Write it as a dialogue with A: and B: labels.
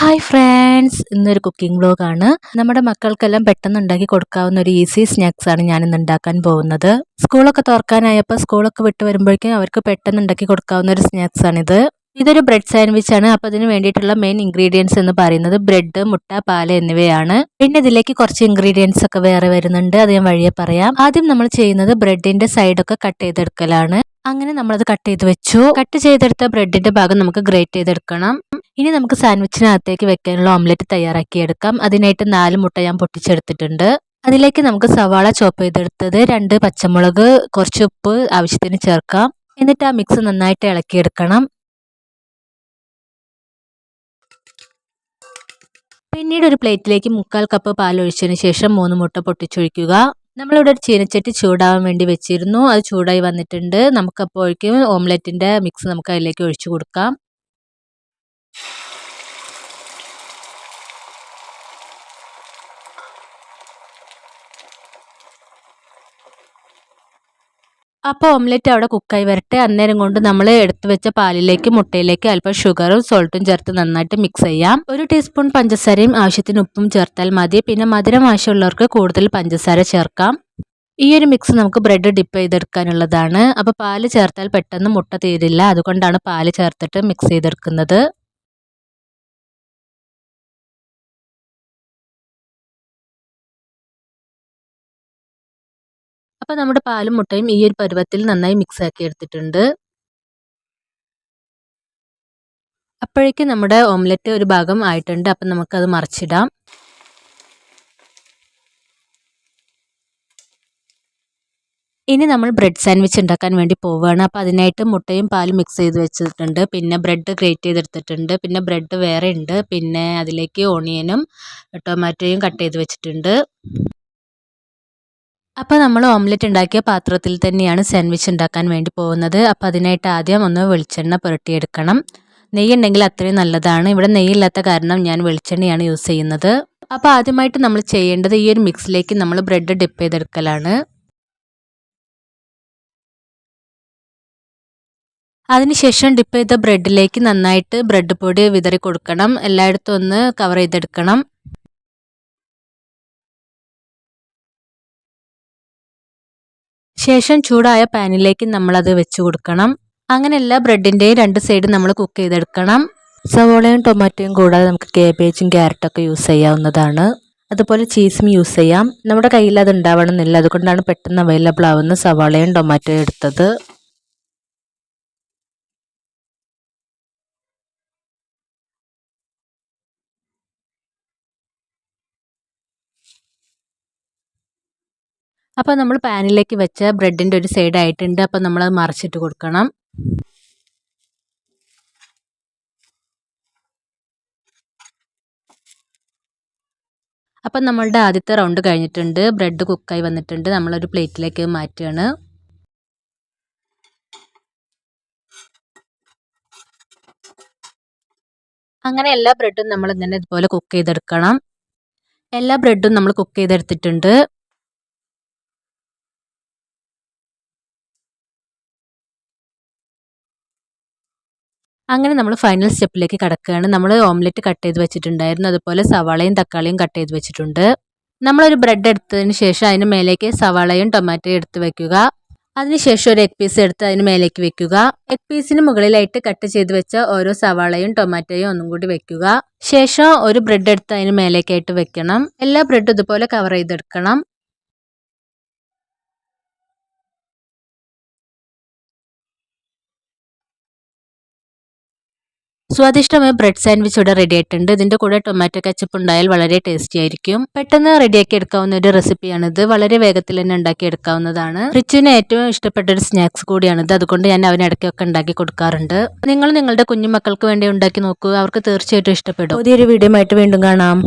A: Hi friends, ഇന്നൊരു cooking വ്ലോഗാണ്. നമ്മുടെ മക്കൾക്കെല്ലാം പെട്ടെന്ന് ഉണ്ടാക്കി കൊടുക്കാവുന്ന ഒരു ഈസി സ്നാക്സ് ആണ് ഞാൻ ഇന്ന് ഉണ്ടാക്കാൻ പോകുന്നത്. സ്കൂളൊക്കെ തുറക്കാനായപ്പോൾ സ്കൂളൊക്കെ വിട്ട് വരുമ്പോഴേക്കും അവർക്ക് പെട്ടെന്ന് ഉണ്ടാക്കി കൊടുക്കാവുന്ന ഒരു സ്നാക്സ് ആണിത്. ഇതൊരു ബ്രെഡ് സാൻഡ്വിച്ച് ആണ്. അപ്പോൾ അതിന് വേണ്ടിയിട്ടുള്ള മെയിൻ ഇൻഗ്രീഡിയൻസ് എന്ന് പറയുന്നത് ബ്രെഡ്, മുട്ട, പാല് എന്നിവയാണ്. പിന്നെ ഇതിലേക്ക് കുറച്ച് ഇൻഗ്രീഡിയൻസ് ഒക്കെ വേറെ വരുന്നുണ്ട്, അത് ഞാൻ വഴിയെ പറയാം. ആദ്യം നമ്മൾ ചെയ്യുന്നത് ബ്രെഡിന്റെ സൈഡൊക്കെ കട്ട് ചെയ്തെടുക്കലാണ്. അങ്ങനെ നമ്മളത് കട്ട് ചെയ്ത് വെച്ചു. കട്ട് ചെയ്തെടുത്ത ബ്രെഡിന്റെ ഭാഗം നമുക്ക് ഗ്രേറ്റ് ചെയ്തെടുക്കണം. ഇനി നമുക്ക് സാൻഡ്വിച്ചിനകത്തേക്ക് വെക്കാനുള്ള ഓംലെറ്റ് തയ്യാറാക്കിയെടുക്കാം. അതിനായിട്ട് 4 മുട്ട ഞാൻ പൊട്ടിച്ചെടുത്തിട്ടുണ്ട്. അതിലേക്ക് നമുക്ക് സവാള ചോപ്പ് ചെയ്തെടുത്തത്, 2 പച്ചമുളക്, കുറച്ച് ഉപ്പ് ആവശ്യത്തിന് ചേർക്കാം. എന്നിട്ട് ആ മിക്സ് നന്നായിട്ട് ഇളക്കിയെടുക്കണം. പിന്നീട് ഒരു പ്ലേറ്റിലേക്ക് 3/4 കപ്പ് പാൽ ഒഴിച്ചതിന് ശേഷം 3 മുട്ട പൊട്ടിച്ചൊഴിക്കുക. നമ്മളിവിടെ ഒരു ചീനച്ചട്ടി ചൂടാവാൻ വേണ്ടി വെച്ചിരുന്നു. അത് ചൂടായി വന്നിട്ടുണ്ട്. നമുക്കപ്പോഴേക്കും ഓംലെറ്റിന്റെ മിക്സ് നമുക്ക് അതിലേക്ക് ഒഴിച്ചു കൊടുക്കാം. അപ്പോൾ ഓംലെറ്റ് അവിടെ കുക്കായി വരട്ടെ. അന്നേരം കൊണ്ട് നമ്മൾ എടുത്തു വെച്ച പാലിലേക്ക് മുട്ടയിലേക്ക് അല്പം ഷുഗറും സോൾട്ടും ചേർത്ത് നന്നായിട്ട് മിക്സ് ചെയ്യാം. 1 ടീസ്പൂൺ പഞ്ചസാരയും ആവശ്യത്തിന് ഉപ്പും ചേർത്താൽ മതി. പിന്നെ മധുരം ആവശ്യമുള്ളവർക്ക് കൂടുതൽ പഞ്ചസാര ചേർക്കാം. ഈ ഒരു മിക്സ് നമുക്ക് ബ്രെഡ് ഡിപ്പ് ചെയ്തെടുക്കാനുള്ളതാണ്. അപ്പോൾ പാല് ചേർത്താൽ പെട്ടെന്ന് മുട്ട തീരില്ല, അതുകൊണ്ടാണ് പാല് ചേർത്തിട്ട് മിക്സ് ചെയ്തെടുക്കുന്നത്. അപ്പോൾ നമ്മുടെ പാലും മുട്ടയും ഈ ഒരു പരുവത്തിൽ നന്നായി മിക്സ് ആക്കി എടുത്തിട്ടുണ്ട്. അപ്പോഴേക്കും നമ്മുടെ ഓംലെറ്റ് ഒരു ഭാഗം ആയിട്ടുണ്ട്. അപ്പം നമുക്കത് മറിച്ചിടാം. ഇനി നമ്മൾ ബ്രെഡ് സാൻഡ്വിച്ച് ഉണ്ടാക്കാൻ വേണ്ടി പോവുകയാണ്. അപ്പോൾ അതിനായിട്ട് മുട്ടയും പാലും മിക്സ് ചെയ്ത് വെച്ചിട്ടുണ്ട്. പിന്നെ ബ്രെഡ് ഗ്രേറ്റ് ചെയ്തെടുത്തിട്ടുണ്ട്. പിന്നെ ബ്രെഡ് വേറെ ഉണ്ട്. പിന്നെ അതിലേക്ക് ഓണിയനും ടൊമാറ്റോയും കട്ട് ചെയ്ത് വെച്ചിട്ടുണ്ട്. അപ്പോൾ നമ്മൾ ഓംലെറ്റ് ഉണ്ടാക്കിയ പാത്രത്തിൽ തന്നെയാണ് സാൻഡ്വിച്ച് ഉണ്ടാക്കാൻ വേണ്ടി പോകുന്നത്. അപ്പോൾ അതിനായിട്ട് ആദ്യം ഒന്ന് വെളിച്ചെണ്ണ പുരട്ടിയെടുക്കണം. നെയ്യ് ഉണ്ടെങ്കിൽ അത്രയും നല്ലതാണ്. ഇവിടെ നെയ്യില്ലാത്ത കാരണം ഞാൻ വെളിച്ചെണ്ണയാണ് യൂസ് ചെയ്യുന്നത്. അപ്പോൾ ആദ്യമായിട്ട് നമ്മൾ ചെയ്യേണ്ടത് ഈ ഒരു മിക്സിലേക്ക് നമ്മൾ ബ്രെഡ് ഡിപ്പ് ചെയ്തെടുക്കലാണ്. അതിനുശേഷം ഡിപ്പ് ചെയ്ത ബ്രെഡിലേക്ക് നന്നായിട്ട് ബ്രെഡ് പൊടി വിതറി കൊടുക്കണം. എല്ലായിടത്തും ഒന്ന് കവർ ചെയ്തെടുക്കണം. ശേഷം ചൂടായ പാനിലേക്ക് നമ്മളത് വെച്ച് കൊടുക്കണം. അങ്ങനെ എല്ലാ ബ്രെഡിൻ്റെയും 2 സൈഡ് നമ്മൾ കുക്ക് ചെയ്തെടുക്കണം. സവോളയും ടൊമാറ്റോയും കൂടാതെ നമുക്ക് കേബേജും ക്യാരറ്റൊക്കെ യൂസ് ചെയ്യാവുന്നതാണ്. അതുപോലെ ചീസും യൂസ് ചെയ്യാം. നമ്മുടെ കയ്യിൽ അത് ഉണ്ടാവണമെന്നില്ല, അതുകൊണ്ടാണ് പെട്ടെന്ന് അവൈലബിൾ ആവുന്ന സവാളയും ടൊമാറ്റോയും എടുത്തത്. അപ്പോൾ നമ്മൾ പാനിലേക്ക് വെച്ച ബ്രെഡിൻ്റെ ഒരു സൈഡ് ആയിട്ടുണ്ട്. അപ്പോൾ നമ്മളത് മറിച്ചിട്ട് കൊടുക്കണം. അപ്പം നമ്മളുടെ ആദ്യത്തെ റൗണ്ട് കഴിഞ്ഞിട്ടുണ്ട്. ബ്രെഡ് കുക്കായി വന്നിട്ടുണ്ട്. നമ്മളൊരു പ്ലേറ്റിലേക്ക് മാറ്റുകയാണ്. അങ്ങനെ എല്ലാ ബ്രെഡും നമ്മൾ ഇങ്ങനെ ഇതുപോലെ കുക്ക് ചെയ്തെടുക്കണം. എല്ലാ ബ്രെഡും നമ്മൾ കുക്ക് ചെയ്തെടുത്തിട്ടുണ്ട്. അങ്ങനെ നമ്മൾ ഫൈനൽ സ്റ്റെപ്പിലേക്ക് കടക്കുകയാണ്. നമ്മൾ ഓംലെറ്റ് കട്ട് ചെയ്ത് വെച്ചിട്ടുണ്ടായിരുന്നു. അതുപോലെ സവാളയും തക്കാളിയും കട്ട് ചെയ്ത് വെച്ചിട്ടുണ്ട്. നമ്മളൊരു ബ്രെഡ് എടുത്തതിന് ശേഷം അതിന് മേലേക്ക് സവാളയും ടൊമാറ്റോയും എടുത്ത് വെക്കുക. അതിനുശേഷം ഒരു എഗ് പീസ് എടുത്ത് അതിന് മേലേക്ക് വെക്കുക. എഗ് പീസിന് മുകളിലായിട്ട് കട്ട് ചെയ്ത് വെച്ച ഓരോ സവാളയും ടൊമാറ്റോയും ഒന്നും കൂടി വെക്കുക. ശേഷം ഒരു ബ്രെഡ് എടുത്ത് അതിന് മേലേക്കായിട്ട് വെക്കണം. എല്ലാ ബ്രെഡും ഇതുപോലെ കവർ ചെയ്തെടുക്കണം. സ്വാദിഷ്ടമായ ബ്രെഡ് സാൻഡ്വിച്ച് ഇവിടെ റെഡി ആയിട്ടുണ്ട്. ഇതിൻ്റെ കൂടെ ടൊമാറ്റോ കെച്ചപ്പ് ഉണ്ടായാൽ വളരെ ടേസ്റ്റി ആയിരിക്കും. പെട്ടെന്ന് റെഡിയാക്കി എടുക്കാവുന്ന ഒരു റെസിപ്പിയാണിത്. വളരെ വേഗത്തിൽ തന്നെ ഉണ്ടാക്കി എടുക്കാവുന്നതാണ്. റിച്ചുവിന് ഏറ്റവും ഇഷ്ടപ്പെട്ട ഒരു സ്നാക്സ് കൂടിയാണിത്. അതുകൊണ്ട് ഞാൻ അവന് ഇടയ്ക്കൊക്കെ ഉണ്ടാക്കി കൊടുക്കാറുണ്ട്. നിങ്ങൾ നിങ്ങളുടെ കുഞ്ഞുമക്കൾക്ക് വേണ്ടി ഉണ്ടാക്കി നോക്കൂ, അവർക്ക് തീർച്ചയായിട്ടും ഇഷ്ടപ്പെടും. പുതിയൊരു വീഡിയോ ആയിട്ട് വീണ്ടും കാണാം.